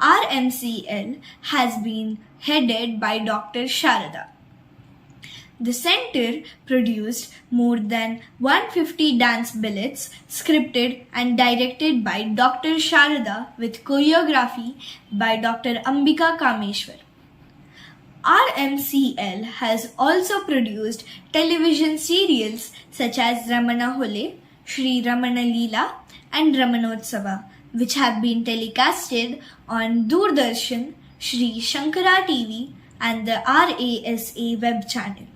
RMCL has been headed by Dr. Sharada. The center produced more than 150 dance ballets scripted and directed by Dr. Sharada with choreography by Dr. Ambika Kameshwar. RMCL has also produced television serials such as Ramana Hole, Shri Ramana Leela and Ramanotsava, which have been telecasted on Doordarshan, Shri Shankara TV and the RASA web channel.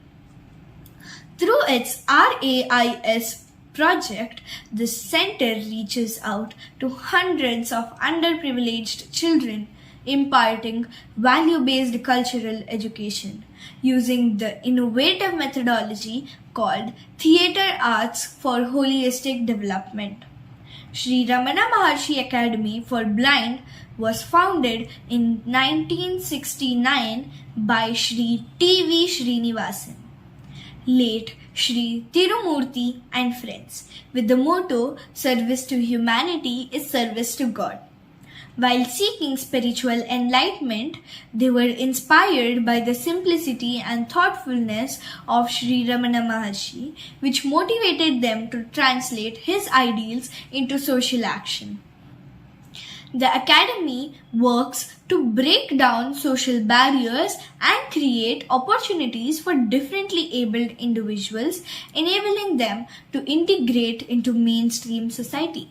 Through its RAIS project, the center reaches out to hundreds of underprivileged children, imparting value-based cultural education using the innovative methodology called Theatre Arts for Holistic Development. Sri Ramana Maharshi Academy for Blind was founded in 1969 by Sri T.V. Srinivasan, late Sri Tirumurti and friends, with the motto "Service to humanity is service to God." While seeking spiritual enlightenment, they were inspired by the simplicity and thoughtfulness of Sri Ramana Maharshi, which motivated them to translate his ideals into social action. The Academy works to break down social barriers and create opportunities for differently abled individuals, enabling them to integrate into mainstream society.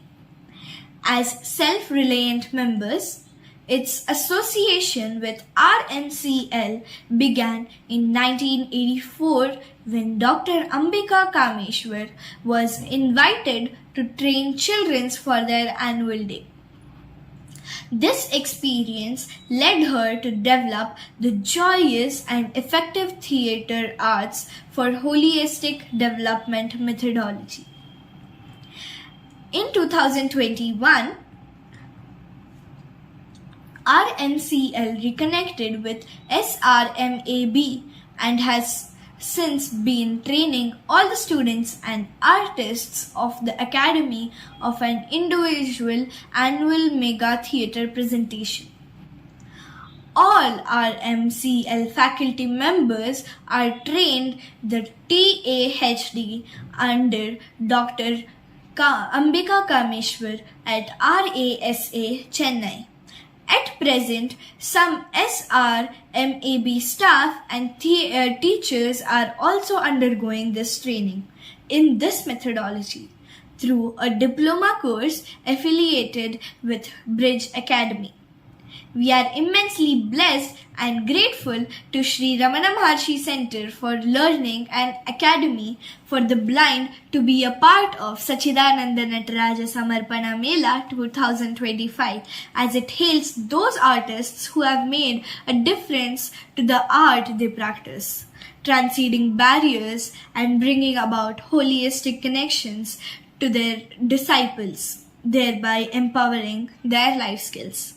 As self-reliant members, its association with RMCL began in 1984 when Dr. Ambika Kameshwar was invited to train children for their annual day. This experience led her to develop the joyous and effective theatre arts for holistic development methodology. In 2021, RMCL reconnected with SRMAB and has since been training all the students and artists of the Academy of an individual annual mega theatre presentation. All RMCL faculty members are trained the TAHD under Dr. Ambika Kameshwar at RASA Chennai. At present, some SRMAB staff and teachers are also undergoing this training in this methodology through a diploma course affiliated with Bridge Academy. We are immensely blessed and grateful to Sri Ramana Maharshi Center for Learning and Academy for the Blind to be a part of Sachidananda Nataraja Samarpana Mela 2025, as it hails those artists who have made a difference to the art they practice, transcending barriers and bringing about holistic connections to their disciples, thereby empowering their life skills.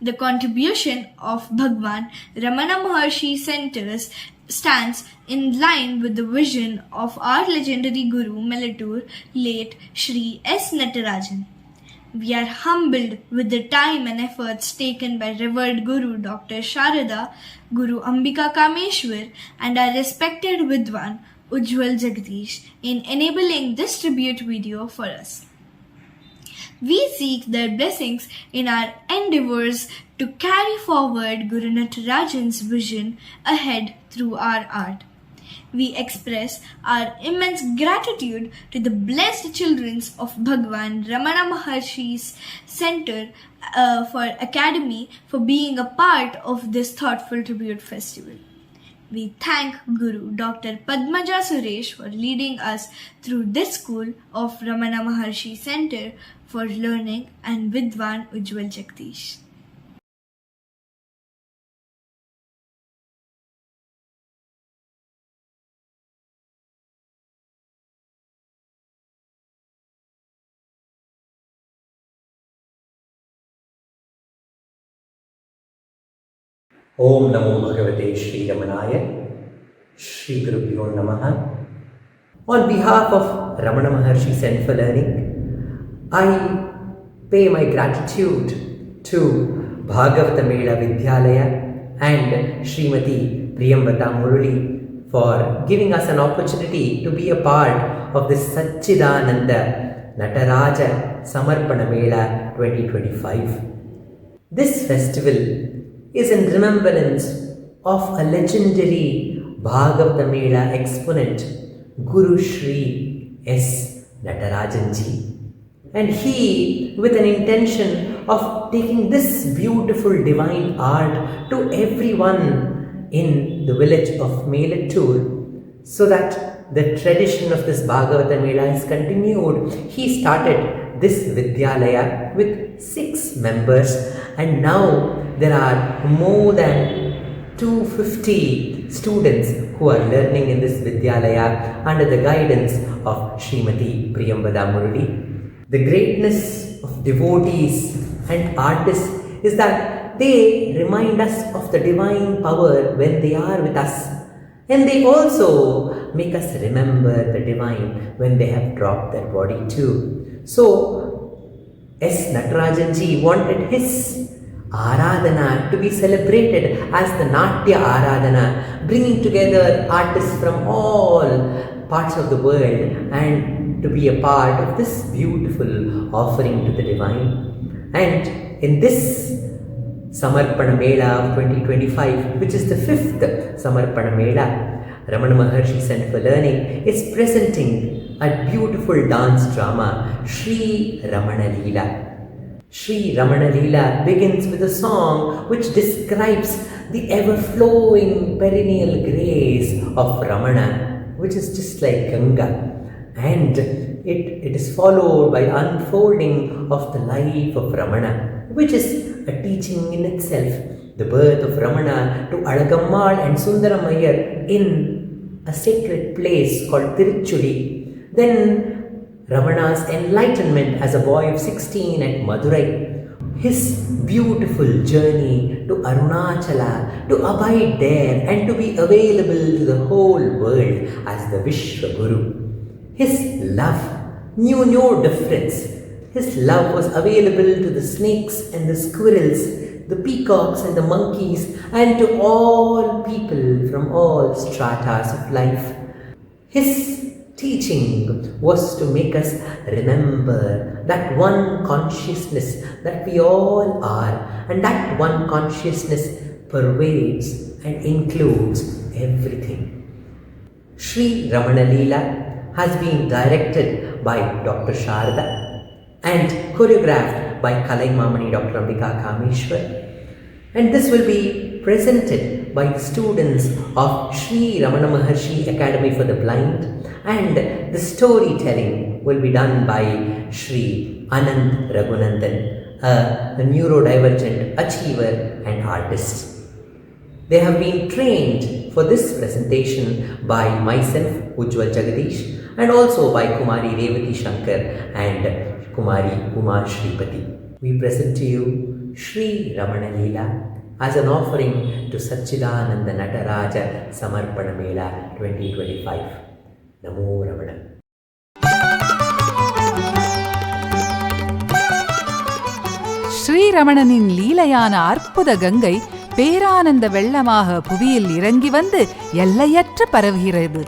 The contribution of Bhagwan Ramana Maharshi Centers stands in line with the vision of our legendary Guru Melatur, late Sri S. Natarajan. We are humbled with the time and efforts taken by revered Guru Dr. Sharada, Guru Ambika Kameshwar and our respected Vidwan Ujjwal Jagdish in enabling this tribute video for us. We seek their blessings in our endeavors to carry forward Guru Natarajan's vision ahead through our art. We express our immense gratitude to the blessed children of Bhagwan Ramana Maharshi's Center for Academy for being a part of this thoughtful tribute festival. We thank Guru Dr. Padmaja Suresh for leading us through this school of Ramana Maharshi Center for Learning and Vidwan Ujjwal Jagdish. Om Namo Bhagavate Shri Ramanaya, Shri Gurubhyo Namaha. On behalf of Ramana Maharshi Center for Learning, I pay my gratitude to Bhagavata Mela Vidyalaya and Srimati Priyambata Murali for giving us an opportunity to be a part of this Satchidananda Nataraja Samarpana Mela 2025. This festival is in remembrance of a legendary Bhagavata Mela exponent, Guru Shri S. Natarajanji. And he, with an intention of taking this beautiful divine art to everyone in the village of Melattur, so that the tradition of this Bhagavata Mela is continued, he started this Vidyalaya with 6 members, and now there are more than 250 students who are learning in this Vidyalaya under the guidance of Srimati Priyambada Murali. The greatness of devotees and artists is that they remind us of the divine power when they are with us, and they also make us remember the divine when they have dropped their body too. So, S. Natarajanji wanted his Aradhana to be celebrated as the Natya Aradhana, bringing together artists from all parts of the world and to be a part of this beautiful offering to the divine. And in this Samarpana Mela of 2025, which is the 5th Samarpana Mela, Ramana Maharshi Center for Learning is presenting a beautiful dance drama, Sri Ramana Leela. Sri Ramana Leela begins with a song which describes the ever-flowing perennial grace of Ramana, which is just like Ganga. And it is followed by unfolding of the life of Ramana, which is a teaching in itself. The birth of Ramana to Alagammal and Sundaramaiyer in a sacred place called Tiruchuli. Then Ramana's enlightenment as a boy of 16 at Madurai. His beautiful journey to Arunachala, to abide there and to be available to the whole world as the Vishwa Guru. His love knew no difference. His love was available to the snakes and the squirrels, the peacocks and the monkeys, and to all people from all stratas of life. His teaching was to make us remember that one consciousness that we all are, and that one consciousness pervades and includes everything. Sri Ramana Leela has been directed by Dr. Sharda and choreographed by Kalaimamani Dr. Ambika Kameshwar. And this will be presented by the students of Sri Ramana Maharshi Academy for the Blind, and the storytelling will be done by Sri Anand Raghunandan, a neurodivergent achiever and artist. They have been trained for this presentation by myself, Ujjwal Jagadish, and also by Kumari Revati Shankar and Kumari Uma Shripati. We present to you Sri Ramana Leela as an offering to Satchidananda Nataraja Samarpana Mela 2025. Namo Ramana. ஸ்ரீரமணனின் லீலையான அற்புத கங்கை பேரானந்த வெள்ளமாக புவியில் இறங்கி வந்து எல்லையற்ற பரவுகிறது.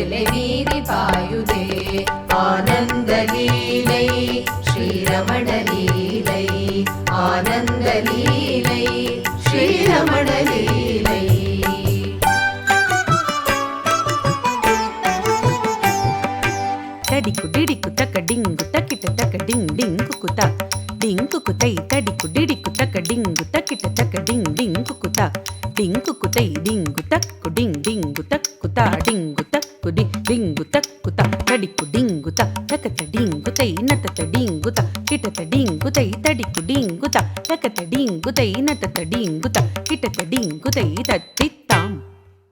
எல்லை மீறி பாயுதே. ஆனந்த லீலை ஸ்ரீரமண லீலை, ஆனந்த லீலை ஸ்ரீரமண லீலை. தடிக்கு டிடிக்கு தக்க டிங்கு தக்கிட்ட தக்க டிங் டிங் குக்குத்தா டிங் குக்குத்தை தடிக்கு டிடிக்கு தக்க டிங்கு தக்கிட்ட தக்க டிங் டிங் குக்குத்தா டிங் குக்குத்தை டிங்கு தக்கு டிங் டிங்கு தக்குத்தா டிங்கு தக்கு டிங்கு தக்குத்தா தடிக்கு டிங்குத்தா தக்கத்த டிங்குத்தை நத்தத்த டிங்குத்தா கிட்டத்த டிங்குத்தை தடிக்கு டிங்குத்தா தக்கத்த டிங்குத்தை நத்தத்த டிங்குத்தா கிட்டத்த டிங்குத்தை தத்தித்தாம்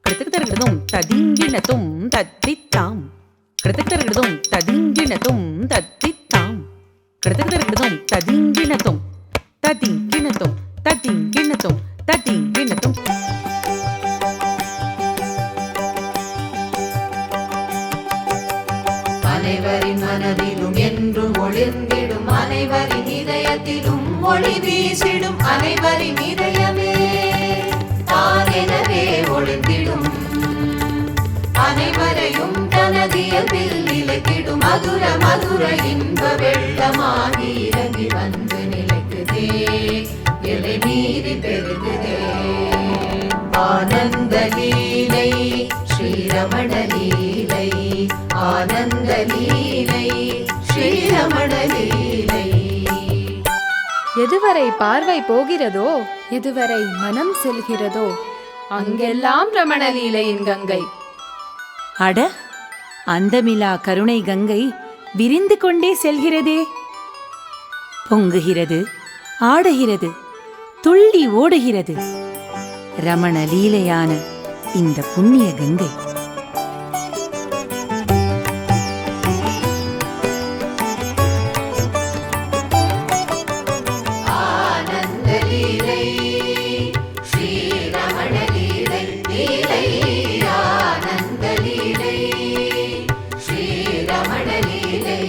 கிடத்தும் ததிங்கிணத்தும் தத்தித்தாம் கிடத்தும் ததிங்கிணத்தும் தத்தித்தாம் கிடத்தும் ததிங்கிணத்தும் ததிங்கிணத்தும் ததிங்கிணத்தும் ததிங்கிணத்தும். அனைவரின் மனதிலும் என்றும் ஒளிர்ந்திடும், அனைவரின் இதயத்திலும் ஒளி வீசிடும், அனைவரின் இதயமே தானெனவே ஒளிர்ந்திடும், அனைவரையும் தனதியல்பில் நிலைத்திடும், மதுர மதுர இன்ப வெள்ளமாகி இறங்கி வந்து நிலைக்குதே, எல்லை மீறி பெருகுதே. ஆனந்த லீலை ஸ்ரீரமண லீலை, ஆனந்த லீலை ஸ்ரீரமண லீலை. எதுவரை பார்வை போகிறதோ, எதுவரை மனம் செல்கிறதோ, அங்கெல்லாம் ரமண லீலையின் கங்கை. அட, அந்தமிலா கருணை கங்கை விரிந்து கொண்டே செல்கிறதே. பொங்குகிறது, ஆடுகிறது, துள்ளி ஓடுகிறது ரமண லீலையான இந்த புண்ணிய கங்கை. ஆனந்த லீலை ஸ்ரீரமண லீலை, லீலை ஆனந்த லீலை ஸ்ரீரமண லீலை,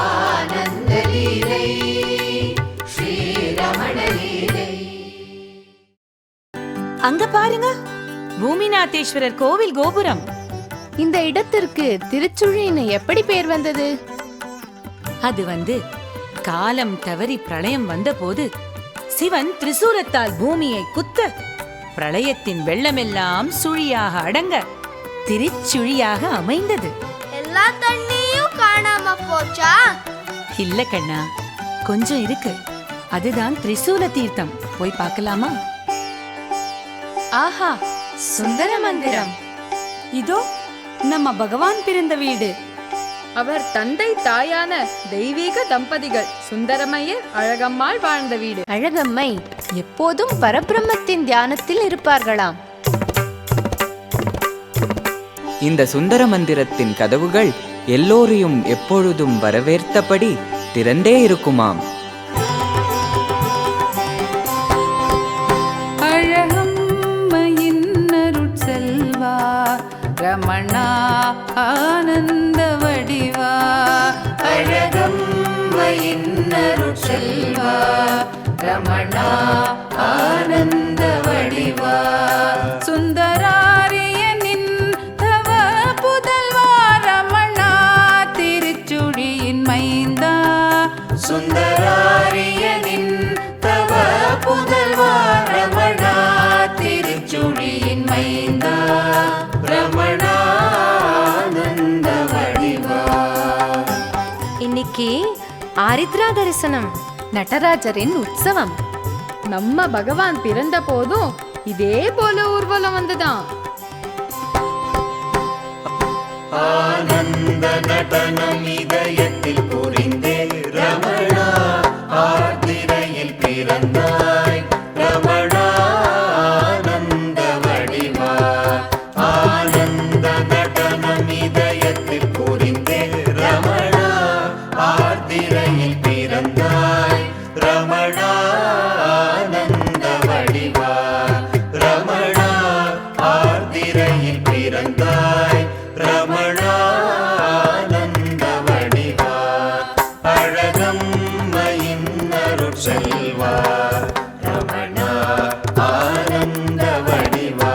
ஆனந்த லீலை ஸ்ரீரமண லீலை. அங்க பாருங்க, பூமிநாதேஸ்வரர் கோவில் கோபுரம். இந்த இடத்திற்கு திருச்சுழின்னு எப்படி பேர் வந்தது? அது காலம் தவறி பிரளயம் வந்தபோது சிவன் திரிசூலத்தால் பூமியை குத்த, பிரளயத்தின் வெள்ளமெல்லாம் சுழியாக அடங்க திருச்சுழியாக அமைந்தது. எல்லா தண்ணியும் காணாம போச்சா? இல்ல கண்ணா, கொஞ்சம் இருக்கு. அதுதான் திரிசூல தீர்த்தம். போய் பார்க்கலாமா? ஆஹா, சுந்தர மந்திரம். இதோ நம்ம பகவான் பிறந்த வீடு. அவர் தந்தை தாயான தெய்வீக தம்பதிகள் சுந்தரமையர் அழகம்மாள் வாழ்ந்த வீடு. அழகம்மை எப்போதும் பரபிரம்மத்தின் தியானத்தில் இருப்பார்களாம். இந்த சுந்தர மந்திரத்தின் கதவுகள் எல்லோரையும் எப்பொழுதும் வரவேற்றபடி திறந்தே இருக்குமாம். அழகம்மையின் அருட்செல்வா ரமணா ஆனந்த வடிவா, அழகம்மையின் அருட்செல்வா ரமணா ஆனந்த வடிவா, சுந்தராரியனின் தவ புதல்வா ரமணா திருச்சுழியின் மைந்தா, சுந்தராரியனின் தவ புதல்வா ரமணா திருச்சுழியின் மைந்தா, ரமணா ஆனந்த வடிவா. இன்னைக்கு ஆரித்ரா தரிசனம், நடராஜரின் உற்சவம். நம்ம பகவான் பிறந்த போதும் இதே போல ஊர்வலம் வந்துதான். ஆனந்த நடனம் இதயத்தில் புரிந்தே ரமணா ஆர்திரையில் பிறந்தாய், ரமணா ஆனந்த வடிவா. ஆனந்த நடனம் இதயத்தில் புரிந்தே ரமணா ஆர்திரையில் பிறந்தாய், ரமணா ஆனந்த வடிவா. ரமணா ஆர்திரையில் பிறந்தாய், ரமணா ஆனந்த வடிவா. அழகம்மையின் அருட்செல்வா ரமணா ஆனந்த வடிவா.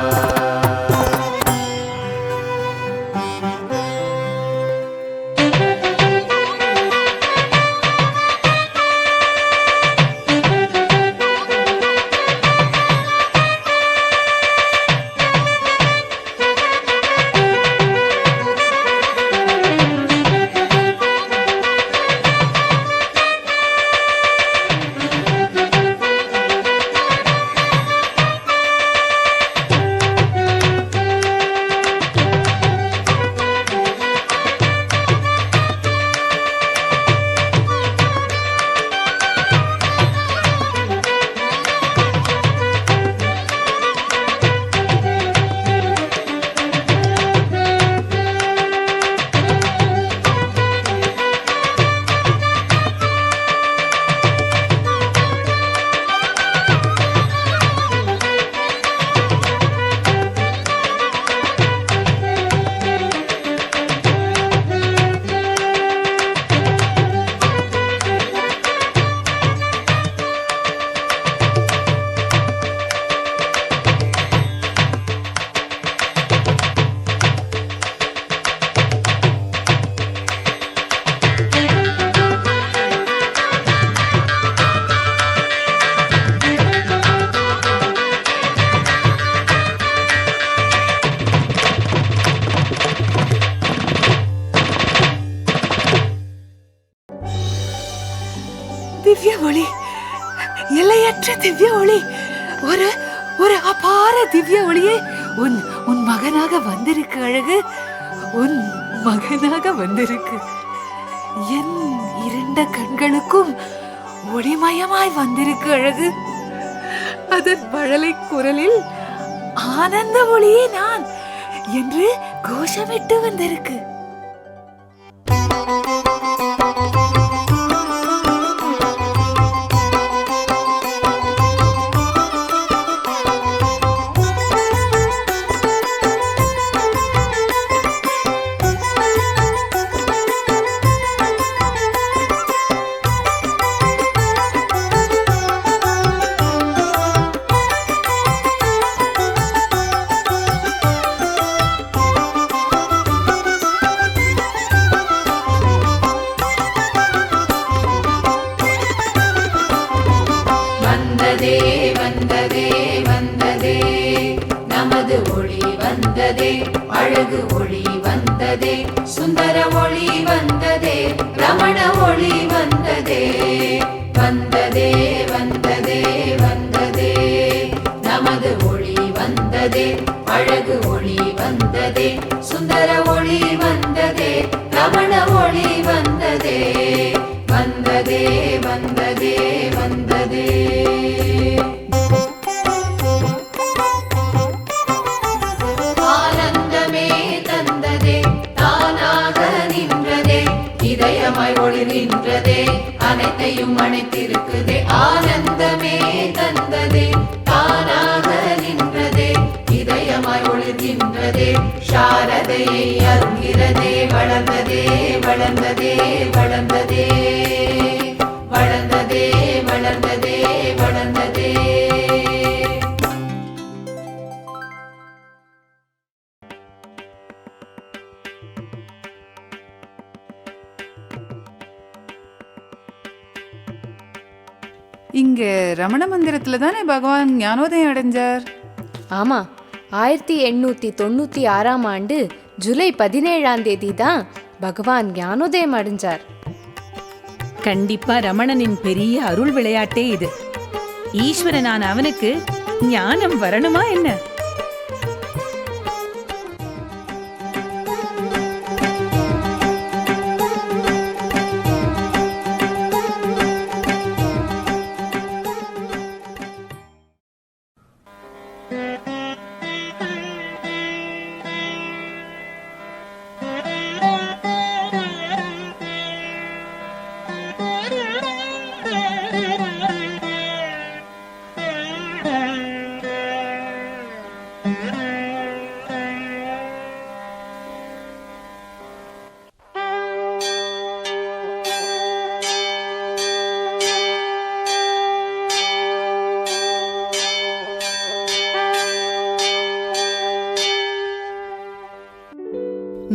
ஒளி, எல்லையற்ற திவ்ய ஒளி, ஒரு ஒரு அபார திவ்ய ஒளியே உன் உன் மகனாக வந்திருக்கு அழகு, உன் மகனாக வந்திருக்கு. என் இருண்ட கண்களுக்கும் ஒளிமயமாய் வந்திருக்கு அழகு. அதன் மழலை குரலில் ஆனந்த ஒளியே நான் என்று கோஷமிட்டு வந்திருக்கு. வந்ததே வந்ததே வந்ததே நமது ஒளி வந்ததே, அழகு ஒளி வந்ததே, சுந்தர ஒளி வந்ததே, ரமண ஒளி வந்ததே. வந்ததே வந்ததே வந்ததே நமது ஒளி வந்ததே, அழகு ஒளி வந்ததே, சுந்தர ஒளி வந்ததே, ரமண ஒளி வந்ததே. வந்ததே வந்ததே வந்ததே. ஆனந்தமே தந்ததே, தானாக நின்றதே, இதயமாய் ஒளி நின்றதே, அனைத்தையும் அணைத்திருக்குதே. ஆனந்தமே தந்ததே, தானாக நின்றதே, இதயமாய் ஒளி நின்றதே, சாரதையை அருகிறதே. வளர்ந்ததே வளர்ந்ததே வளர்ந்ததே வளர்ந்ததே வளர்ந்ததே வளர்ந்ததே. இங்க ரமண மந்திரத்துல தானே பகவான் ஞானோதயம் அடைஞ்சார். ஆமா, 1896ஆம் ஆண்டு ஜூலை 17ஆம் தேதி தான் பகவான் ஞானோதயம் அடைஞ்சார். கண்டிப்பா ரமணனின் பெரிய அருள் விளையாட்டே இது. ஈஸ்வரனான அவனுக்கு ஞானம் வரணுமா என்ன?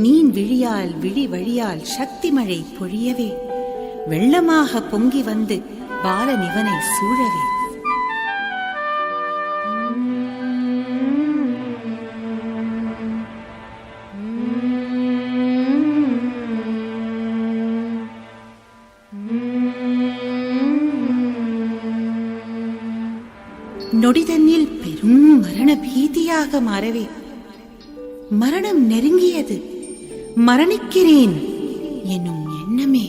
மீன் விழியால் விழி வழியால் சக்தி மழை பொழியவே, வெள்ளமாக பொங்கி வந்து பாலனிவனை சூழவே. நொடிதன்னில் பெரும் மரண பீதியாக மாறவே, மரணம் நெருங்கியது, மரணிக்கிறேன் என்னும் எண்ணமே.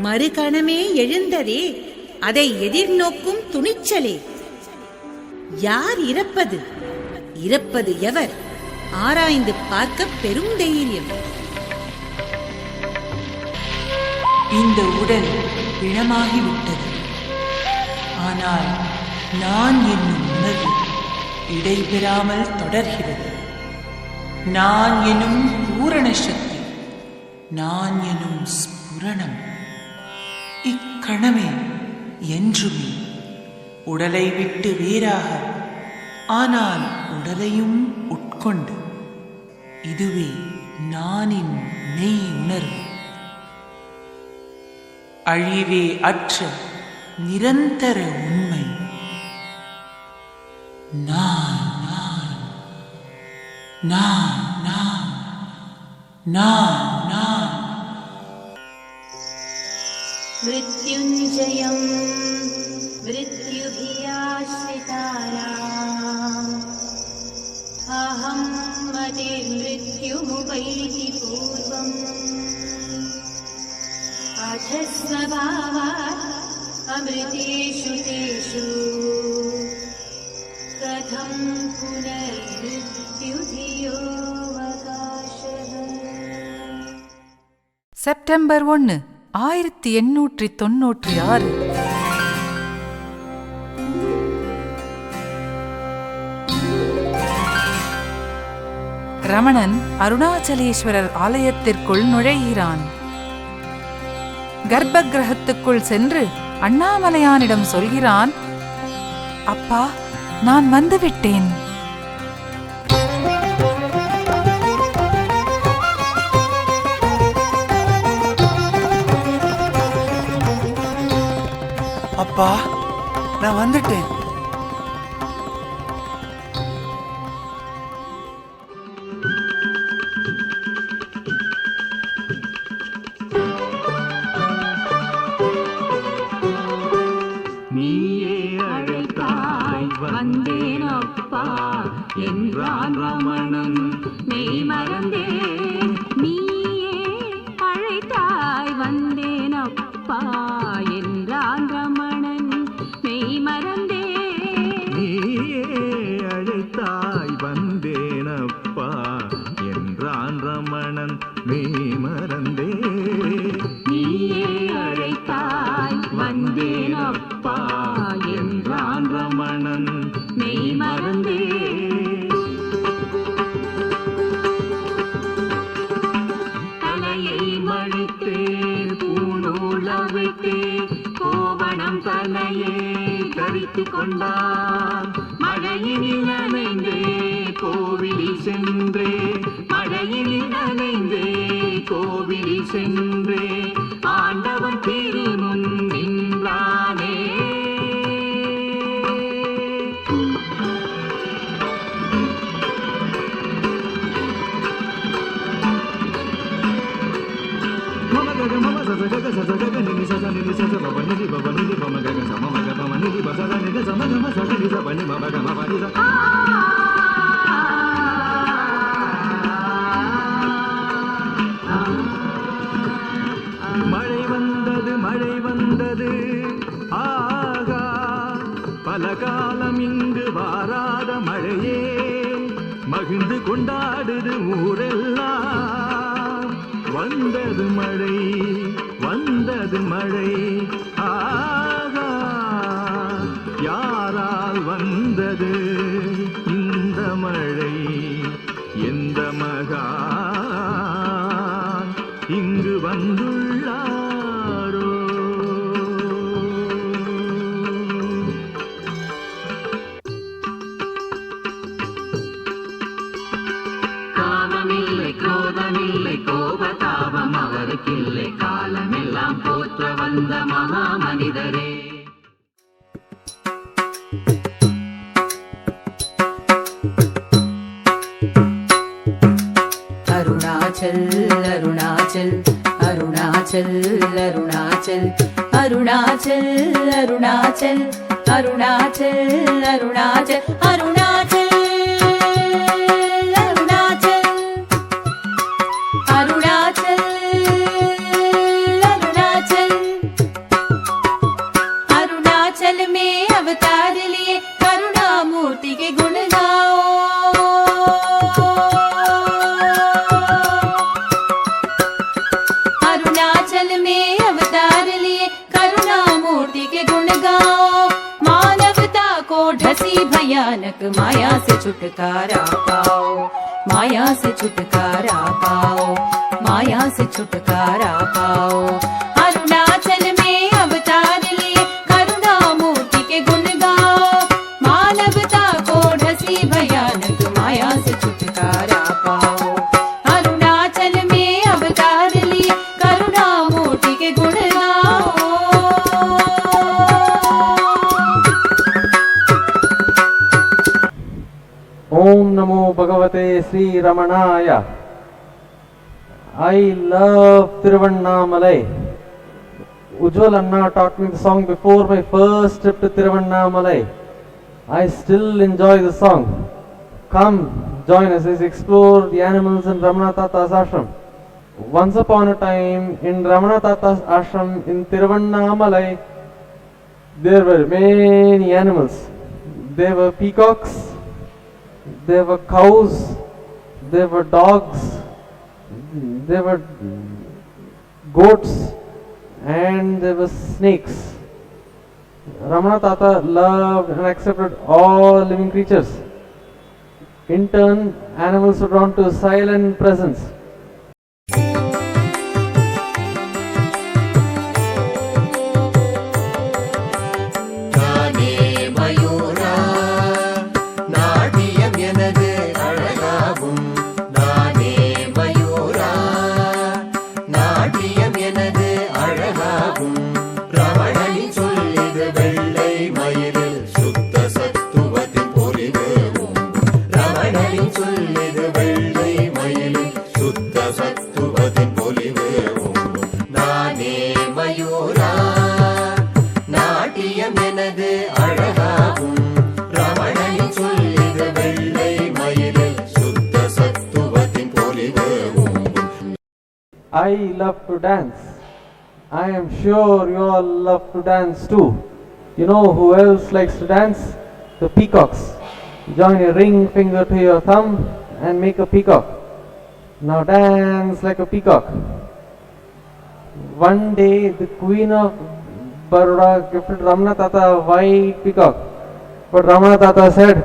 மறுகணமே எழுந்ததே அதை எதிர்நோக்கும் துணிச்சலே. யார் இறப்பது, இறப்பது எவர், ஆராய்ந்து பார்க்க பெரும் தைரியம். இந்த உடல் பிணமாகிவிட்டது, ஆனால் நான் என்னும் உணர்வு இடைபெறாமல் தொடர்கிறது. நான் எனும் பூரண சக்தி, நான் எனும் ஸ்புரணம் இக்கணமே என்றுமே உடலை விட்டு வேறாக, ஆனால் உடலையும் உட்கொண்டு, இதுவே நானின் மெய் உணர்வு. அழிவே அற்ற நிரந்தர உண்மை நான். मृत्युञ्जयं मृत्युभिराश्रितानाम् अहं मदे मृत्युमुपैति पूर्वम् अधस्वभावात् अमृतेषु तेषु कथं पुनर्मृत्युधियोऽवकाशः. செப்டம்பர் 1 1896. ரமணன் அருணாச்சலேஸ்வரர் ஆலயத்திற்குள் நுழைகிறான். கர்ப்ப கிரகத்துக்குள் சென்று அண்ணாமலையானிடம் சொல்கிறான், அப்பா, நான் வந்துவிட்டேன். அப்பா, நான் வந்துட்டேன். நீயே அழைத்தாய் வந்தேன் அப்பா என்றான் ரமணன். மெய் மறந்தேன். நீயே அழைத்தாய் வந்தேன் அப்பா என்றான் ரமணன். மெய் மறந்தேன். நீயே அழைத்தாய் வந்தேன் அப்பா என்றான் ரமணன். மெய் மறந்தேன். நீயே அழைத்தாய் வந்தேன் அப்பா என்றான் ரமணன். மெய் மறந்தேன். தலையை மழித்தே பூணூலவிட்டே கோவணம் தலையே தரித்து கொண்டான். மழையினில் நனைந்தே கோவிலில் சென்றே. மழையினில் நனைந்தே கோவிலில் சென்றே ஆண்டவன் திருமுன் நின்றானே. மழை வந்தது மழை வந்தது ஆகா, பல காலம் இங்கு வாராத மழையே மகிழ்ந்து கொண்டாடுது ஊரெல்லாம். வந்தது மழை வந்தது மழை ஆகா, யாரால் வந்தது இந்த மழை? எந்த மகான் இங்கு வந்துள்ளாரோ? காமமில்லை குரோதமில்லை கோபதாபம் அவருக்கில்லை. காலமெல்லாம் போற்ற வந்த மகா மனிதரே. अरुणाचल अरुणाचल अरुणाचल अरुणाचल अरुणाचल अरुणाचल अरुणाचल अरुणाचल अरुणाचल अरुणाचल अरुणाचल अरुणाचल में अवतार लिए करुणा मूर्ति के गुण गाओ. अरुणाचल में अवतार लिए करुणा मूर्ति के गुण गाओ. मानवता को ढसी भयानक माया से छुटकारा पाओ. माया से छुटकारा पाओ. माया से छुटकारा पाओ. अरुणाचल में अवतार लिए करुणा मूर्ति के गुण गाओ. मानवता को ढसी भयानक माया से छुटकारा पाओ. अरुणाचल में अवतार लिए करुणा मूर्ति के गुण गाओ. Om Namo Bhagavate Sri Ramanaya. I love Tiruvannamalai. Ujjwal Anna taught me the song before my first trip to Tiruvannamalai. I still enjoy the song. Come, join us as we explore the animals in Ramana Tata's ashram. Once upon a time, in Ramana Tata's ashram in Tiruvannamalai, there were many animals. There were peacocks, there were cows, there were dogs, there were goats, and there were snakes. Ramana Tata loved and accepted all living creatures. In turn, animals were drawn to his silent presence. I love to dance. I am sure you all love to dance too. You know who else likes to dance? The peacocks. Join your ring finger to your thumb and make a peacock. Now dance like a peacock. One day the Queen of Baroda gifted Ramana Tata a white peacock. But Ramana Tata said,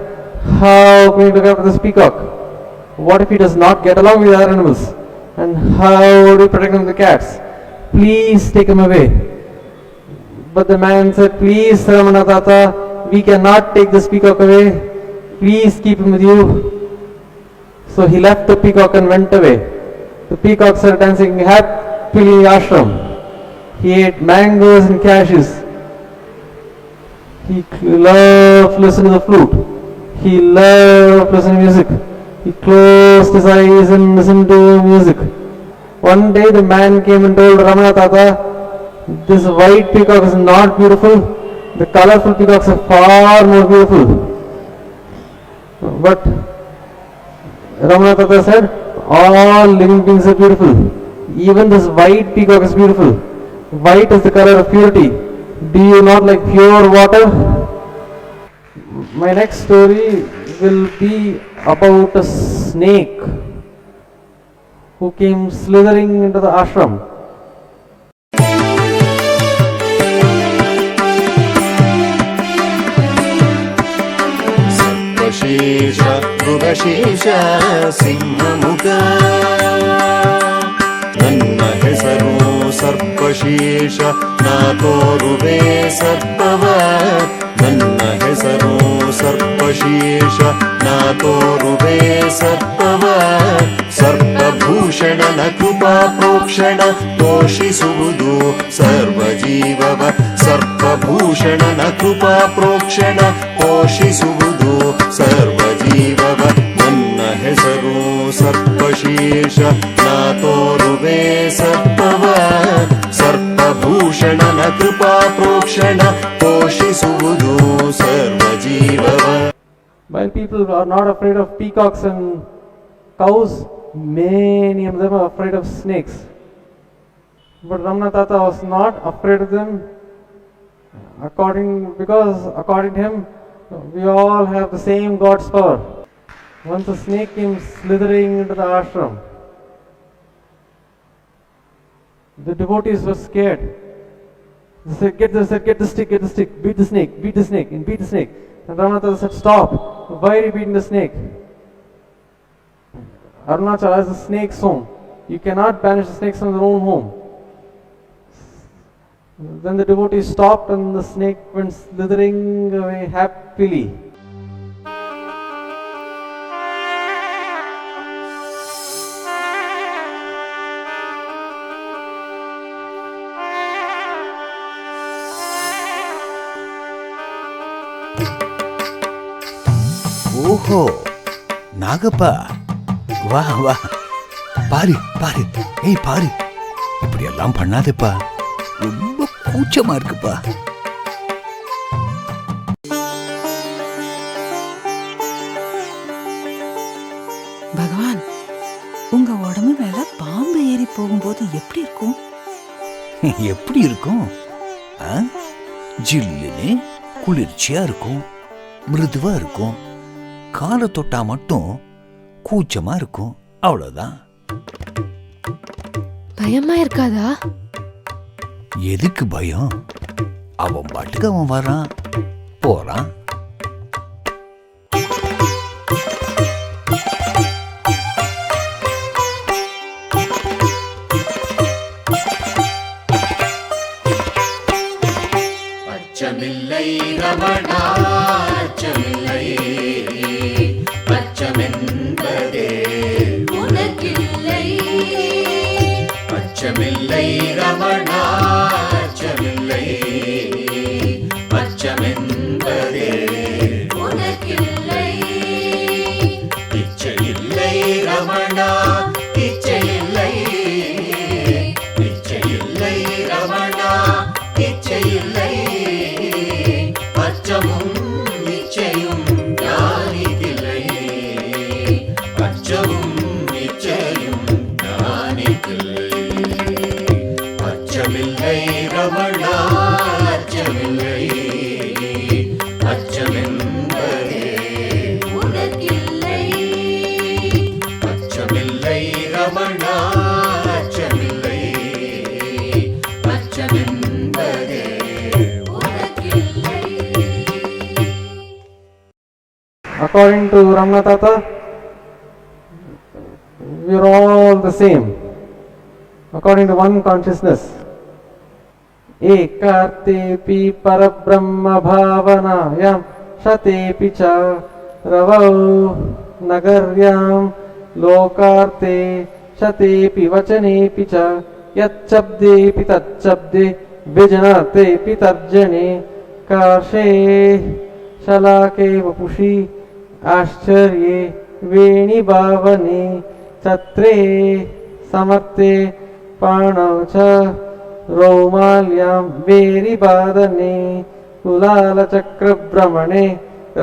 how can you look after this peacock? What if he does not get along with other animals? And how do you protect him from the cats? Please take him away. But the man said, please Ramana Tata, we cannot take this peacock away. Please keep him with you. So he left the peacock and went away. The peacock started dancing happily in the ashram. He ate mangoes and cashews. He loved to listen to the flute. He loved to listen to music. He closed his eyes and listened to music. One day the man came and told Ramana Tata, this white peacock is not beautiful. The colorful peacocks are far more beautiful. But Ramana Tata said, all living beings are beautiful. Even this white peacock is beautiful. White is the color of purity. Do you not like pure water? My next story will be about a snake who came slithering into the ashram. Sarvashesha Mrugashesha Simhamuka Nanna hesaru Sarvashesha Natoruve Sarvava Nanna hesaru Sarvashesha Natoruve Sarvava Sarvabhushana Nakrupa Prokshana Toshisuvudu Sarvajivava Sarvabhushana Nakrupa Prokshana Toshisuvudu Sarvajivava Nanna hesaru Sarvashesha Natoruve Sarvava Sarvabhushana Nakrupa Prokshana Toshisuvudu Sarvajivava. While people are not afraid of peacocks and cows, many of them are afraid of snakes. But Ramana Tata was not afraid of them because according to him, we all have the same God's power. Once a snake came slithering into the ashram, the devotees were scared. They said, get the stick, beat the snake, and beat the snake. And Ramana Tata said, stop, why are you beating the snake? Arunachala is the snake's home. You cannot banish the snakes from their own home. Then the devotees stopped and the snake went slithering away happily. ಓಹೋ நாகப்பா வா வா, பாரு பாரு, ஏய் பாரு, இப்படி எல்லாம் பண்ணாதேப்பா, ரொம்ப கூச்சமா இருக்குப்பா. பகவான், உங்க உடம்பு மேல பாம்பு ஏறி போகும்போது எப்படி இருக்கும்? எப்படி இருக்கும்? ஜில்லுன்னு குளிர்ச்சியா இருக்கும், மிருதுவா இருக்கும். காலை தொட்டா மட்டும் கூச்சமா இருக்கும், அவ்வளவுதான். பயமா இருக்காதா? எதுக்கு பயம்? அவன் பாட்டுக்கு அவன் வரான் போறான். அச்சமில்லை ரமணா, அச்சமில்லை, அச்சமென்பதே உனக்கில்லை. அச்சமில்லை ரமணா, அச்சமில்லை, அச்சமென்பதே உனக்கில்லை. இச்சையில்லை ரமணா, இச்சையில்லை, இச்சையில்லை ரமணா, இச்சையில்லை. அச்சமும் இச்சையும் ஞானிக்கில்லை, அச்சமும் இச்சையும் ஞானிக்கில்லை. அச்சமில்லை ரமணா, அச்சமில்லை, அச்சமென்பதே உனக்கில்லை. அச்சமில்லை ரமணா, அச்சமில்லை, அச்சமென்பதே உனக்கில்லை. According to Ramana Tata, we are all the same. According to one consciousness. Ekartepi parabrahma bhavanayam shatepi cha ravau nagaryam lokarte shatepi vachanepi cha yachabdepi tachabde vijanatepi tarjane karshe शलाके वपुषि आश्चर्ये वेणि भावने तत्रे समर्थे पाणौ च रौमाल्यां वेरिबादने कुलालचक्रभ्रमणे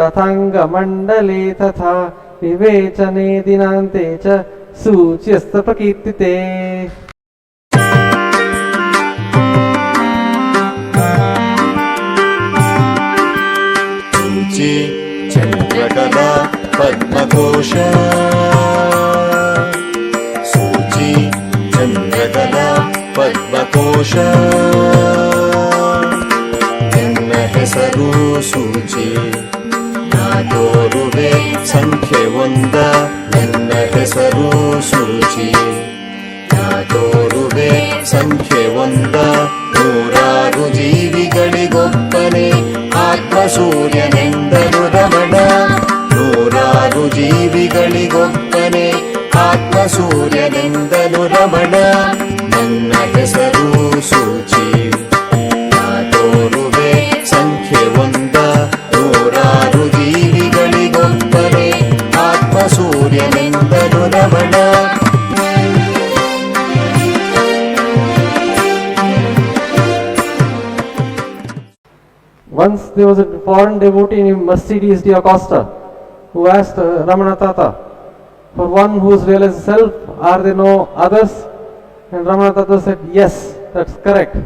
रथाङ्गमण्डले तथा विवेचने दिनान्ते च सूच्यस्तप्रकीर्तिते. चन्द्रकला पद्मकोश, सूची चन्द्रकला पद्मकोश. ನನ್ನ ಹೆಸರು ಸೂಚಿ, ನಾದೋರುವೆ ಸಂಖ್ಯೆ ಒಂದ. ನನ್ನ ಹೆಸರು ಸೂಚಿ, ನಾದೋರುವೆ ಸಂಖ್ಯೆ ಒಂದ. ನೂರಾರು ಜೀವಿಗಳಿಗೊಬ್ಬನೇ ಆತ್ಮಸೂರ್ಯನೆಂದನು ರಮಣ. ನೂರಾರು ಜೀವಿಗಳಿಗೊಬ್ಬನೇ ಆತ್ಮಸೂರ್ಯನೆಂದನು ರಮಣ. ನನ್ನ ಹೆಸರು ಸೂಚಿ, ನಾದೋರುವೆ ಸಂಖ್ಯೆ ಒಂದ. ನೂರಾರು ಜೀವಿಗಳಿಗೊಬ್ಬನೇ ಆತ್ಮಸೂರ್ಯನೆಂದನು Ramana. Once there was a foreign devotee named Mercedes de Acosta who asked Ramana Tata, for one who has realized self, are there no others? And Ramana Tata said, yes, that's correct.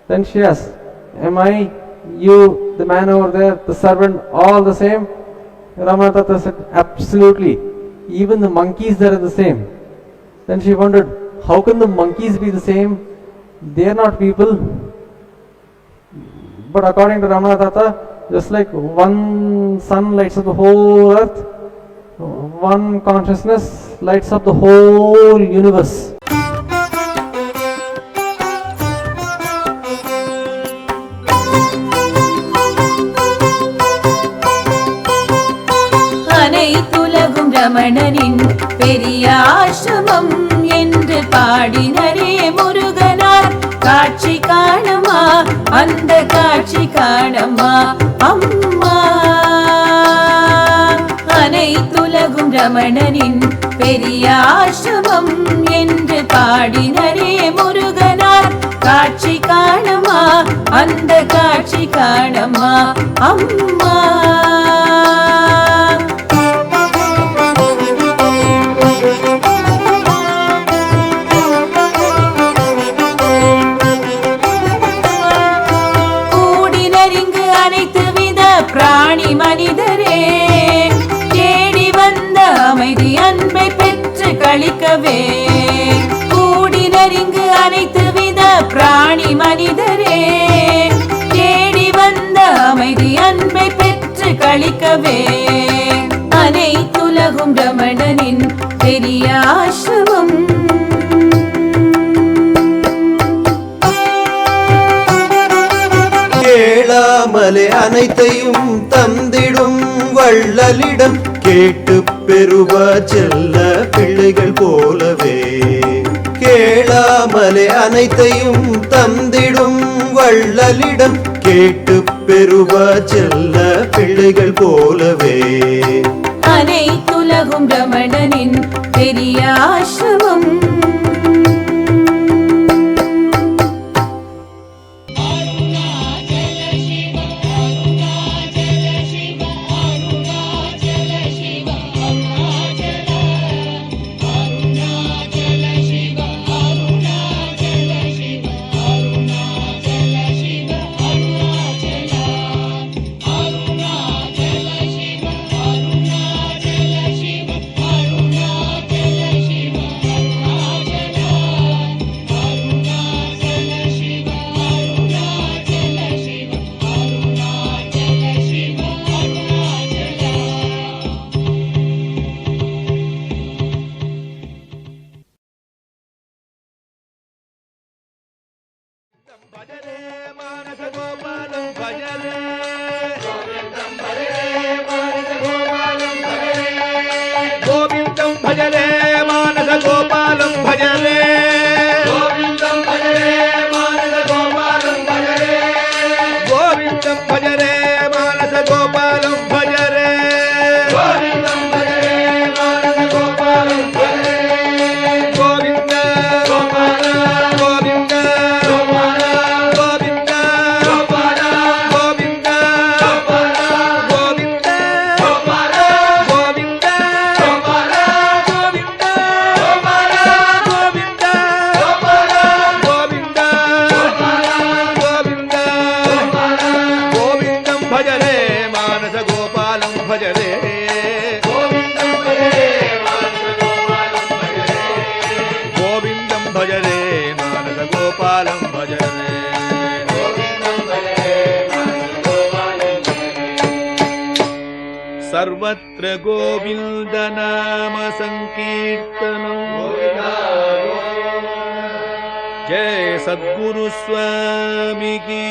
Then she asked, am I, you, the man over there, the servant, all the same? Ramana Tata said, absolutely. Even the monkeys, they are the same. Then she wondered, how can the monkeys be the same? They are not people. But according to Ramana Tata, just like one sun lights up the whole earth, one consciousness lights up the whole universe. அனைத்துலகும் ரமணனின் பெரிய ஆசிரமம் என்று பாடினரே முருகனார். காட்சி காணமா, அந்த காட்சி காணமா அம்மா. அனைத்துலகும் ரமணனின் பெரிய ஆசிரமம் என்று பாடினரே முருகனார். காட்சி காணமா அந்த காட்சி காணமா அம்மா. கூடினரிங்கு அனைத்து வித பிராணி மனிதரே தேடி வந்த அமைதி அன்பை பெற்று கழிக்கவே. கூடினரிங்கு அனைத்து வித பிராணி மனிதரே தேடி வந்த அமைதி அன்பை பெற்று கழிக்கவே. அனைத்துலகும் ரமணனின் பெரிய ஆசிரமம். கேளாமலே அனைத்தையும் தந்திடும் வள்ளலிடம் கேட்டு பெறுவ செல்ல பிள்ளைகள் போலவே. கேளாமலே அனைத்தையும் தந்திடும் வள்ளலிடம் கேட்டு பெறுவ செல்ல பிள்ளைகள் போலவே. அனைத்துலகும் ரமணனின் பெரிய ஆசிரமம். గోవిందం భజరే మానస గోపాలం భజరే. గోవిందం భజరే మానస గోపాలం భజరే. గోవిందం భజరే మానస గోపాలం భజరే. గోవిందం భజరే మానస గోపాలం భజరే. గోవింద గోపాల గోవింద గోపాల గోవింద గోపాల గోవింద గోపాల గోవింద గోపాల గోవింద గోపాల గోవింద గోపాల గోవింద గోపాల గోవింద గోపాల గోవింద గోపాల. గోవిందం భజరే మానస గోపాలం భజరే. గోవిందం భజరే మానస గోపాలం భజరే. గోవిందం భజరే మానస గోపాలం భజరే. గోవిందం భజరే మానస గోపాలం భజరే. సర్వత్ర గోవింద నామ సంకీర్తనం. జయ సద్గురు స్వామికి.